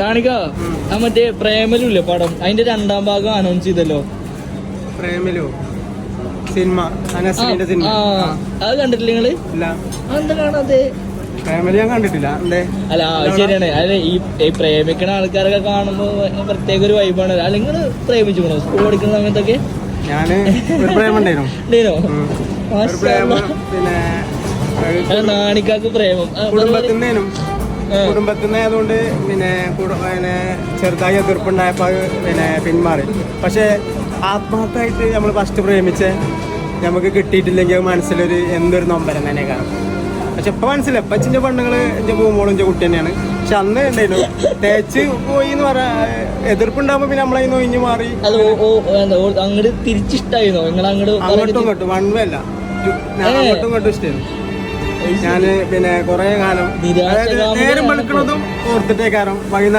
കാണിക്ക മറ്റേ പ്രേമലുല്ലേ പടം, അതിന്റെ 2ാം ഭാഗം അനൗൺസ് ചെയ്തല്ലോ. പ്രേമലു സിനിമ, സിനിമ അത് കണ്ടിട്ടില്ല നിങ്ങള്? എന്താ കാണാതെ? പ്രേമലു ഞാൻ കണ്ടിട്ടില്ല. അല്ല ശരിയാണ്. അല്ലെ ഈ പ്രേമിക്കണ ആൾക്കാരൊക്കെ കാണുമ്പോ പ്രത്യേക ഒരു വൈബാണ്. അല്ലെങ്കിൽ പ്രേമിച്ചുക്കണോ സ്കൂൾ പഠിക്കുന്ന സമയത്തൊക്കെ? ഞാന് ഒരു പ്രേമുണ്ടായിരുന്നു. പിന്നെ നാണിക്കാക്ക് പ്രേമം കുടുംബത്തിനായതുകൊണ്ട് പിന്നെ ചെറുതായി എതിർപ്പുണ്ടായപ്പോ പിന്മാറി. പക്ഷെ ആത്മാർത്ഥമായിട്ട് നമ്മൾ ഫസ്റ്റ് പ്രേമിച്ച് നമുക്ക് കിട്ടിയിട്ടില്ലെങ്കിൽ മനസ്സിലൊരു എന്തൊരു നൊമ്പരം തന്നെ കാണും. പക്ഷെ ഇപ്പൊ മനസ്സിലായി, ഇപ്പൊ അച്ഛൻ്റെ പെണ്ണുങ്ങള് എന്റെ പൂമോളും എന്റെ കുട്ടി തന്നെയാണ്. പക്ഷെ അന്ന് ഉണ്ടായിരുന്നു തേച്ച് പോയി എന്ന് പറയാ, എതിർപ്പുണ്ടാകുമ്പോ പിന്നെ നമ്മളതിന് ഒഴിഞ്ഞു മാറി. അങ്ങോട്ട് തിരിച്ചിഷ്ടായിരുന്നോ? അങ്ങോട്ടും ഇങ്ങോട്ടും വൺ വേ അല്ല, അങ്ങോട്ടും ഇങ്ങോട്ടും ഇഷ്ടമായിരുന്നു. ഞാന് പിന്നെ കൊറേ കാലം നേരം വെളുക്കണതും ഓർത്തിട്ടേ കാരണം വൈകുന്നേരം